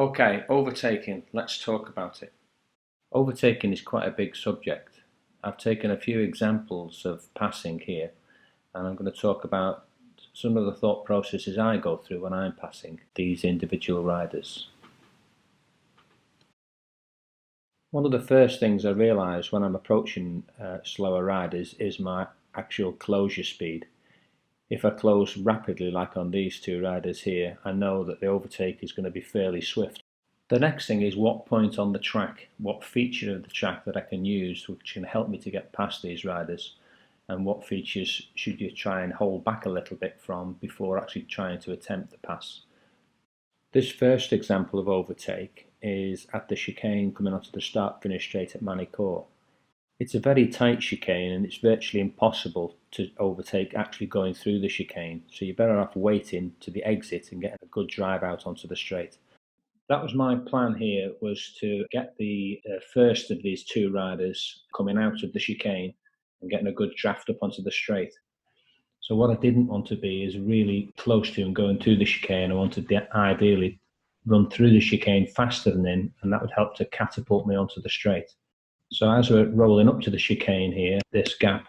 Okay, overtaking. Let's talk about it. Overtaking is quite a big subject. I've taken a few examples of passing here, and I'm going to talk about some of the thought processes I go through when I'm passing these individual riders. One of the first things I realise when I'm approaching slower riders is my actual closure speed. If I close rapidly, like on these two riders here, I know that the overtake is going to be fairly swift. The next thing is what point on the track, what feature of the track that I can use which can help me to get past these riders, and what features should you try and hold back a little bit from before actually trying to attempt the pass. This first example of overtake is at the chicane coming onto the start-finish straight at Manicourt. It's a very tight chicane and it's virtually impossible to overtake actually going through the chicane, so you're better off waiting to the exit and getting a good drive out onto the straight. That was my plan here, was to get the first of these two riders coming out of the chicane and getting a good draft up onto the straight. So what I didn't want to be is really close to him going through the chicane. I wanted to ideally run through the chicane faster than him, and that would help to catapult me onto the straight. So as we're rolling up to the chicane here, this gap,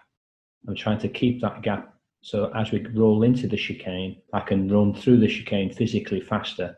I'm trying to keep that gap. So as we roll into the chicane, I can run through the chicane physically faster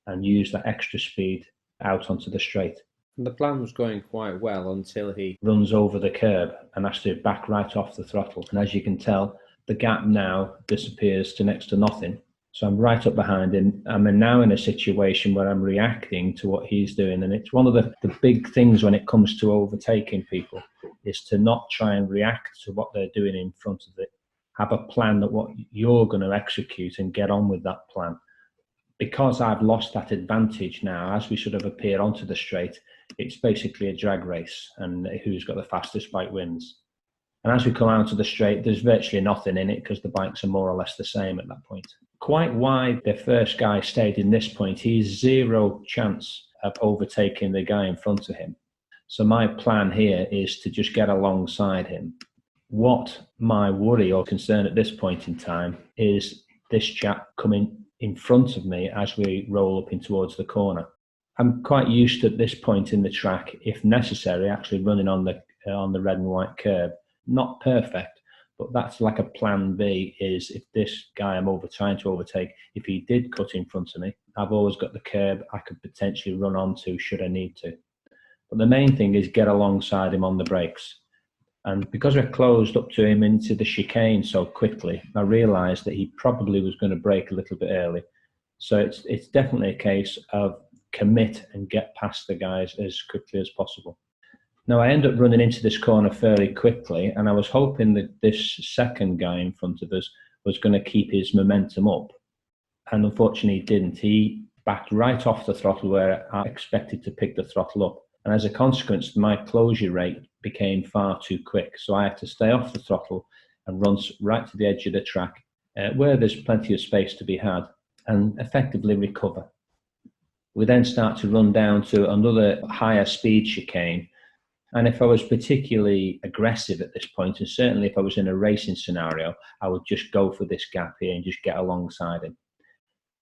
and use that extra speed out onto the straight. And the plan was going quite well until he runs over the curb and has to back right off the throttle. And as you can tell, the gap now disappears to next to nothing. So I'm right up behind him. I'm now in a situation where I'm reacting to what he's doing. And it's one of the big things when it comes to overtaking people, is to not try and react to what they're doing in front of it. Have a plan that what you're going to execute and get on with that plan. Because I've lost that advantage now, as we sort of appear onto the straight, it's basically a drag race, and who's got the fastest bike wins. And as we come out of the straight, there's virtually nothing in it because the bikes are more or less the same at that point. Quite why the first guy stayed in this point, he's zero chance of overtaking the guy in front of him. So my plan here is to just get alongside him. What my worry or concern at this point in time is this chap coming in front of me as we roll up in towards the corner. I'm quite used to at this point in the track, if necessary, actually running on the red and white curb. Not perfect, but that's like a plan B, is if this guy I'm trying to overtake, if he did cut in front of me, I've always got the curb I could potentially run onto should I need to. But the main thing is get alongside him on the brakes. And because I closed up to him into the chicane so quickly, I realised that he probably was going to brake a little bit early. So it's definitely a case of commit and get past the guys as quickly as possible. Now, I end up running into this corner fairly quickly, and I was hoping that this second guy in front of us was going to keep his momentum up. And unfortunately, he didn't. He backed right off the throttle where I expected to pick the throttle up. And as a consequence, my closure rate became far too quick. So I had to stay off the throttle and run right to the edge of the track where there's plenty of space to be had and effectively recover. We then start to run down to another higher speed chicane. And if I was particularly aggressive at this point, and certainly if I was in a racing scenario, I would just go for this gap here and just get alongside him.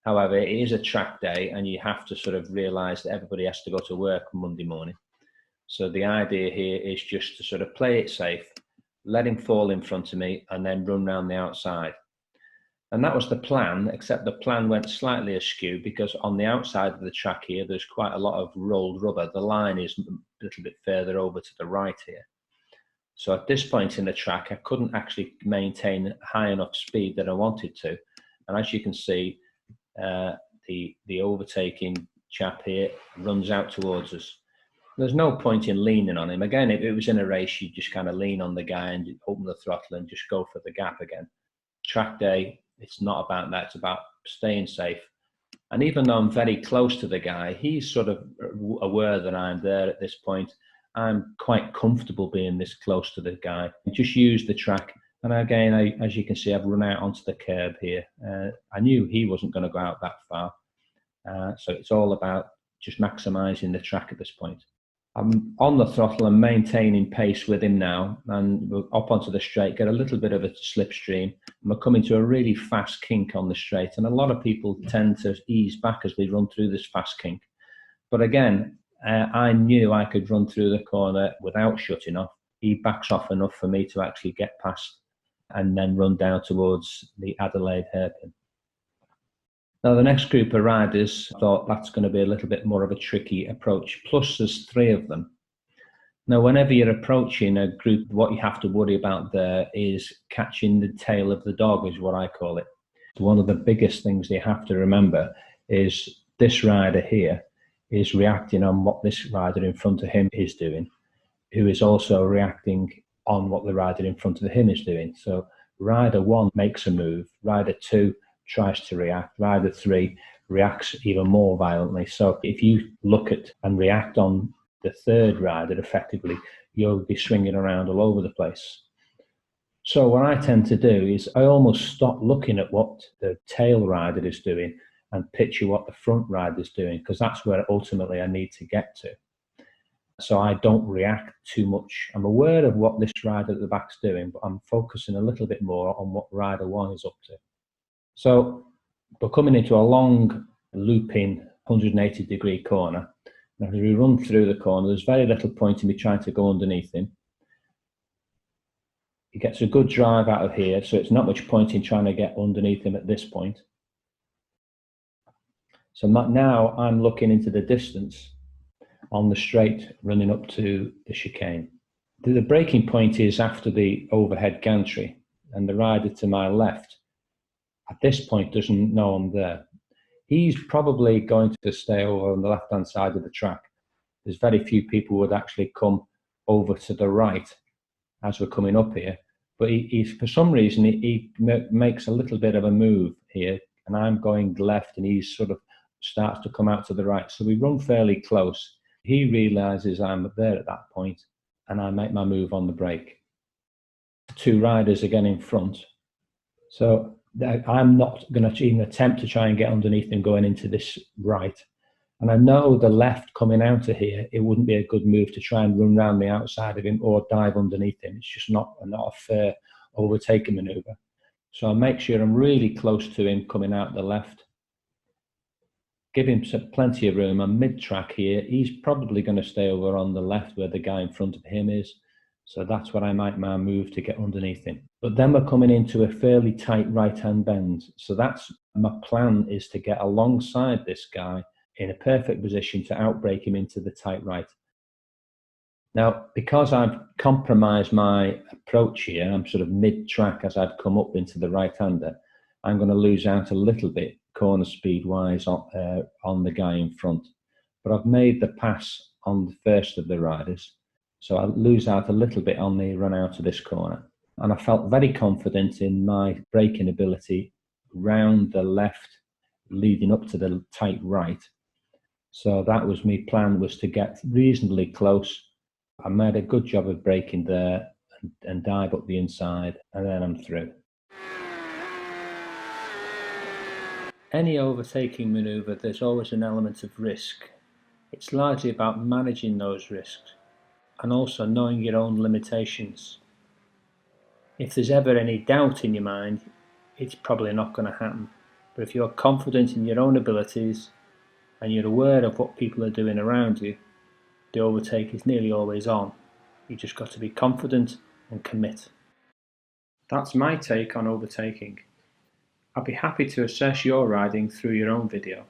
However, it is a track day and you have to sort of realise that everybody has to go to work on Monday morning. So the idea here is just to sort of play it safe, let him fall in front of me and then run round the outside. And that was the plan, except the plan went slightly askew because on the outside of the track here, there's quite a lot of rolled rubber. The line is a little bit further over to the right here. So at this point in the track, I couldn't actually maintain high enough speed that I wanted to. And as you can see, the overtaking chap here runs out towards us. There's no point in leaning on him. Again, if it was in a race, you just kind of lean on the guy and open the throttle and just go for the gap again. Track day, it's not about that. It's about staying safe. And even though I'm very close to the guy, he's sort of aware that I'm there at this point. I'm quite comfortable being this close to the guy. Just use the track. And again, as you can see, I've run out onto the curb here. I knew he wasn't going to go out that far. So it's all about just maximising the track at this point. I'm on the throttle and maintaining pace with him now, and we're up onto the straight, get a little bit of a slipstream, and we're coming to a really fast kink on the straight. And a lot of people tend to ease back as we run through this fast kink. But again, I knew I could run through the corner without shutting off. He backs off enough for me to actually get past and then run down towards the Adelaide hairpin. Now, the next group of riders thought that's going to be a little bit more of a tricky approach. Plus, there's 3 of them. Now, whenever you're approaching a group, what you have to worry about there is catching the tail of the dog, is what I call it. One of the biggest things you have to remember is this rider here is reacting on what this rider in front of him is doing, who is also reacting on what the rider in front of him is doing. So rider 1 makes a move, rider 2 tries to react, rider 3 reacts even more violently. So if you look at and react on the 3rd rider, effectively, you'll be swinging around all over the place. So what I tend to do is I almost stop looking at what the tail rider is doing and picture what the front rider is doing, because that's where ultimately I need to get to. So I don't react too much. I'm aware of what this rider at the back's doing, but I'm focusing a little bit more on what rider 1 is up to. So we're coming into a long looping 180-degree corner. Now, as we run through the corner, there's very little point in me trying to go underneath him. He gets a good drive out of here, so it's not much point in trying to get underneath him at this point. So now I'm looking into the distance on the straight running up to the chicane. The breaking point is after the overhead gantry, and the rider to my left at this point doesn't know I'm there. He's probably going to stay over on the left-hand side of the track. There's very few people who would actually come over to the right as we're coming up here. But he's for some reason, he makes a little bit of a move here, and I'm going left, and he sort of starts to come out to the right. So we run fairly close. He realizes I'm there at that point, and I make my move on the brake. 2 riders again in front. So I'm not going to even attempt to try and get underneath him going into this right. And I know the left coming out of here, it wouldn't be a good move to try and run around the outside of him or dive underneath him. It's just not a fair overtaking maneuver. So I make sure I'm really close to him coming out the left. Give him plenty of room. I'm mid-track here. He's probably going to stay over on the left where the guy in front of him is. So that's what I make my move to get underneath him. But then we're coming into a fairly tight right-hand bend. So that's my plan, is to get alongside this guy in a perfect position to outbrake him into the tight right. Now, because I've compromised my approach here, I'm sort of mid-track as I'd come up into the right-hander, I'm going to lose out a little bit corner speed-wise on the guy in front. But I've made the pass on the first of the riders, so I lose out a little bit on the run out of this corner. And I felt very confident in my braking ability round the left, leading up to the tight right. So that was my plan, was to get reasonably close. I made a good job of braking there and dive up the inside, and then I'm through. Any overtaking manoeuvre, there's always an element of risk. It's largely about managing those risks and also knowing your own limitations. If there's ever any doubt in your mind, it's probably not going to happen. But if you're confident in your own abilities and you're aware of what people are doing around you, the overtake is nearly always on. You just got to be confident and commit. That's my take on overtaking. I'd be happy to assess your riding through your own video.